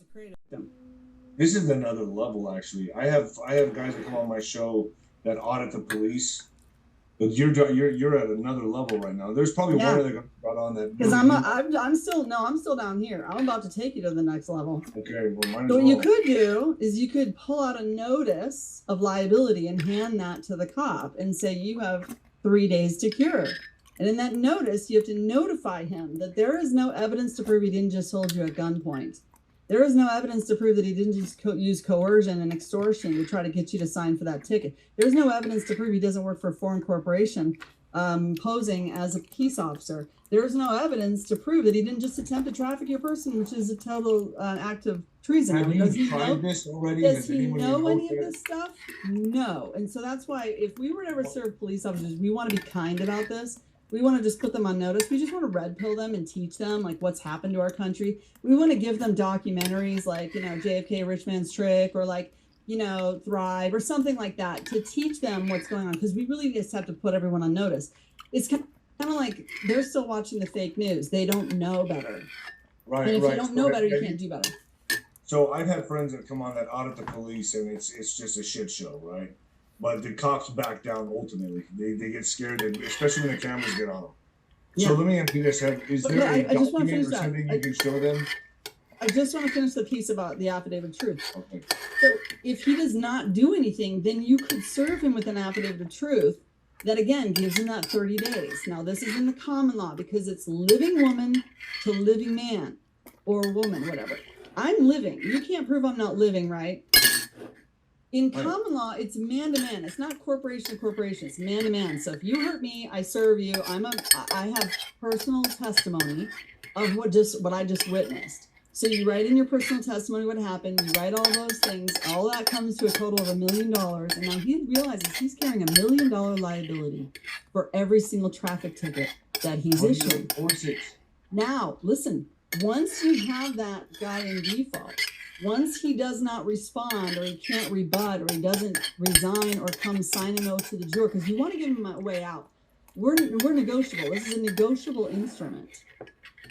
to create them. This is another level, actually. I have guys that come on my show that audit the police, but you're at another level right now. There's probably one other guy brought on that because I'm still down here. I'm about to take you to the next level. Okay, well, so what you could do is you could pull out a notice of liability and hand that to the cop and say you have 3 days to cure. And in that notice, you have to notify him that there is no evidence to prove he didn't just hold you at gunpoint. There is no evidence to prove that he didn't just use coercion and extortion to try to get you to sign for that ticket. There's no evidence to prove he doesn't work for a foreign corporation posing as a peace officer. There's no evidence to prove that he didn't just attempt to traffic your person, which is a total act of treason. Have you tried this already? Does he know any of this stuff? No. And so that's why if we were to ever serve police officers, we want to be kind about this. We want to just put them on notice. We just want to red pill them and teach them like what's happened to our country. We want to give them documentaries like, JFK Rich Man's Trick or like, Thrive or something like that to teach them what's going on. Because we really just have to put everyone on notice. It's kind of like they're still watching the fake news. They don't know better. Right. And if you don't know better, you can't do better. So I've had friends that come on that audit the police and it's just a shit show, right? But the cops back down ultimately. They get scared, especially when the cameras get on them. Yeah. So let me ask you this. Is there a document or something you can show them? I just want to finish the piece about the affidavit of truth. Okay. So if he does not do anything, then you could serve him with an affidavit of truth that, again, gives him that 30 days. Now, this is in the common law because it's living woman to living man or woman, whatever. I'm living. You can't prove I'm not living, right? In common law, it's man to man. It's not corporation to corporation. It's man to man. So if you hurt me, I serve you. I have personal testimony of what I just witnessed. So you write in your personal testimony what happened. You write all those things. All that comes to a total of $1 million. And now he realizes he's carrying $1 million liability for every single traffic ticket that he's issued. Now, listen. Once you have that guy in default. Once he does not respond or he can't rebut or he doesn't resign or come sign an oath to the juror, because you want to give him a way out. We're negotiable. This is a negotiable instrument.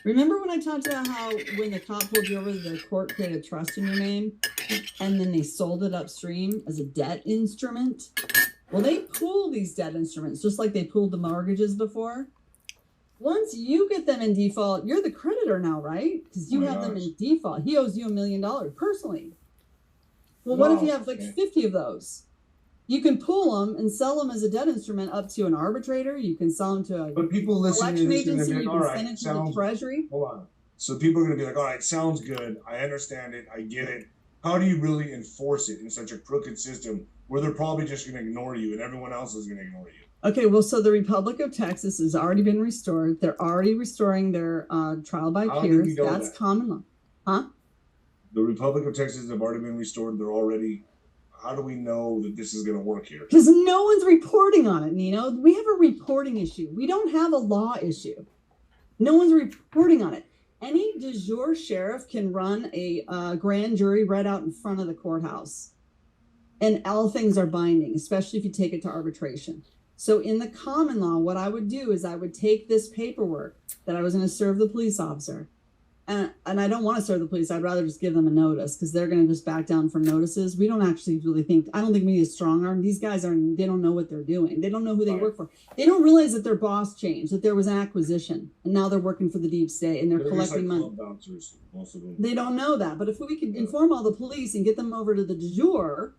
Remember when I talked about how when the cop pulled you over, the court created trust in your name and then they sold it upstream as a debt instrument? Well, they pool these debt instruments just like they pooled the mortgages before. Once you get them in default, you're the creditor now, right? Because you have them in default. He owes you $1 million personally. Well, what if you have like 50 of those? You can pool them and sell them as a debt instrument up to an arbitrator. You can sell them to a collection agency. You can send it to the treasury. Hold on. So people are going to be like, all right, sounds good. I understand it. I get it. How do you really enforce it in such a crooked system where they're probably just going to ignore you and everyone else is going to ignore you? Okay, well, so the Republic of Texas has already been restored. They're already restoring their trial by peers. That's common law. Huh? The Republic of Texas have already been restored. They're already... How do we know that this is going to work here? Because no one's reporting on it, Nino. We have a reporting issue. We don't have a law issue. No one's reporting on it. Any de jure sheriff can run a grand jury right out in front of the courthouse. And all things are binding, especially if you take it to arbitration. So in the common law, what I would do is I would take this paperwork that I was going to serve the police officer. And I don't want to serve the police. I'd rather just give them a notice because they're going to just back down from notices. We don't actually really think, I don't think we need a strong arm. These guys they don't know what they're doing. They don't know who they work for. They don't realize that their boss changed, that there was an acquisition. And now they're working for the deep state and they're collecting money. Bouncers, most of them. They don't know that. But if we could inform all the police and get them over to the de jure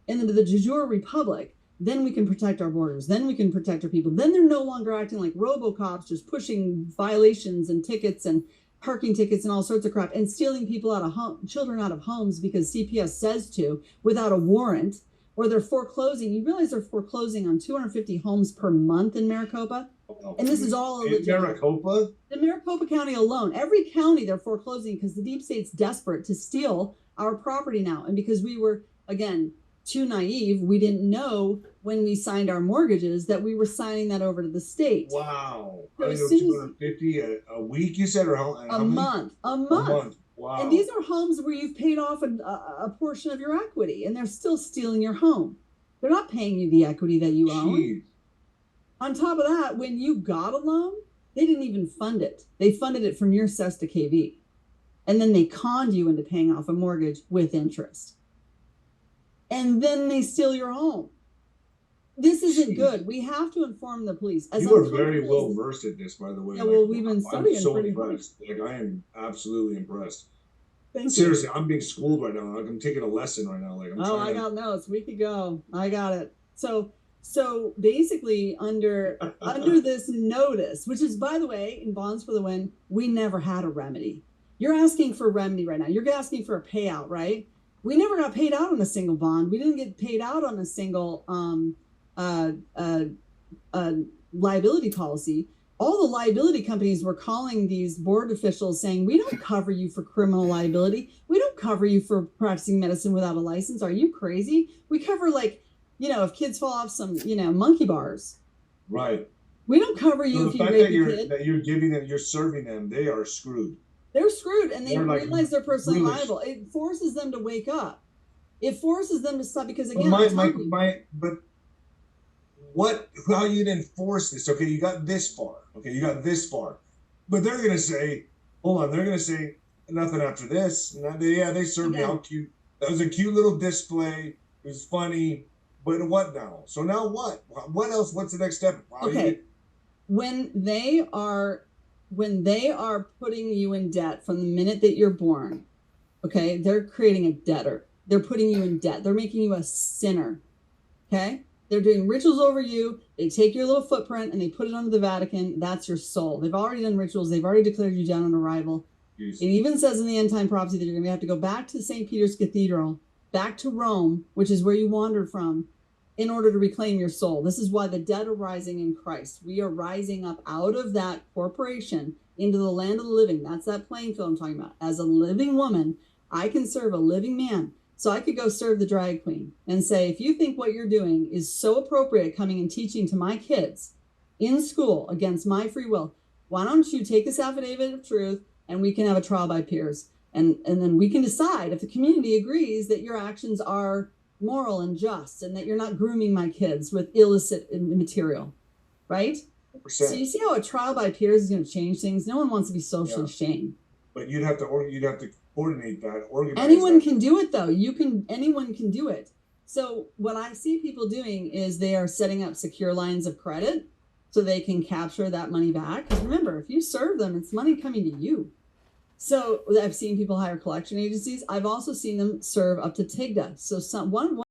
and then to the de jure republic, then we can protect our borders. Then we can protect our people. Then they're no longer acting like RoboCops, just pushing violations and tickets and parking tickets and all sorts of crap and stealing people out of children out of homes because CPS says to without a warrant, or they're foreclosing. You realize they're foreclosing on 250 homes per month in Maricopa? And this is all in Maricopa? In Maricopa County alone. Every county they're foreclosing because the deep state's desperate to steal our property now. And because we were, again, too naive, we didn't know when we signed our mortgages that we were signing that over to the state. Wow. So 250 a week, you said, or a month. A month. Wow. And these are homes where you've paid off a portion of your equity, and they're still stealing your home. They're not paying you the equity that you own. On top of that, when you got a loan, they didn't even fund it. They funded it from your cess to KV. and then they conned you into paying off a mortgage with interest. And then they steal your home. This isn't Jeez. good. We have to inform the police. As You are very uncomfortable well as- versed at this, by the way. Yeah, well, we've been I'm studying so pretty hard. impressed. Like, I am absolutely impressed. Thank you. Seriously, I'm being schooled right now. Like, I'm taking a lesson right now. Like, I'm Oh, trying I to. got notes. We could go. I got it. So basically, under this notice, which is, by the way, in Bonds for the Win, we never had a remedy. You're asking for a remedy right now. You're asking for a payout, right? We never got paid out on a single bond. We didn't get paid out on a single liability policy. All the liability companies were calling these board officials saying, we don't cover you for criminal liability. We don't cover you for practicing medicine without a license. Are you crazy? We cover, like, if kids fall off some, monkey bars. Right. We don't cover you So if the you fact rape that a kid. you're giving them, you're serving them, they are screwed. They're screwed, and they They're, like, realize they're personally really liable. It forces them to wake up. It forces them to stop, because But again, I'm telling you, but what? How you enforce this? Okay, you got this far. Okay, you got this far, but they're gonna say, hold on, they're gonna say nothing after this. Yeah, they served me. Again. How cute! That was a cute little display. It was funny, but what now? So now what? What else? What's the next step? How okay, when they are putting you in debt from the minute that you're born, okay, they're creating a debtor. They're putting you in debt. They're making you a sinner. Okay, they're doing rituals over you. They take your little footprint and they put it under the Vatican. That's your soul. They've already done rituals. They've already declared you down on arrival. Jeez. It even says in the end time prophecy that you're going to have to go back to St. Peter's Cathedral, back to Rome, which is where you wandered from, in order to reclaim your soul. This is why the dead are rising in Christ. We are rising up out of that corporation into the land of the living. That's that playing field I'm talking about. As a living woman, I can serve a living man. So I could go serve the drag queen and say, if you think what you're doing is so appropriate, coming and teaching to my kids in school against my free will, why don't you take this affidavit of truth and we can have a trial by peers. And then we can decide if the community agrees that your actions are moral and just and that you're not grooming my kids with illicit material, right? 100%. So you see how a trial by peers is going to change things? No one wants to be socially shamed. But you'd have to coordinate that, organize Anyone that. can do it, though. Anyone can do it. So what I see people doing is they are setting up secure lines of credit so they can capture that money back. Because remember, if you serve them, it's money coming to you. So I've seen people hire collection agencies. I've also seen them serve up to TIGTA. So one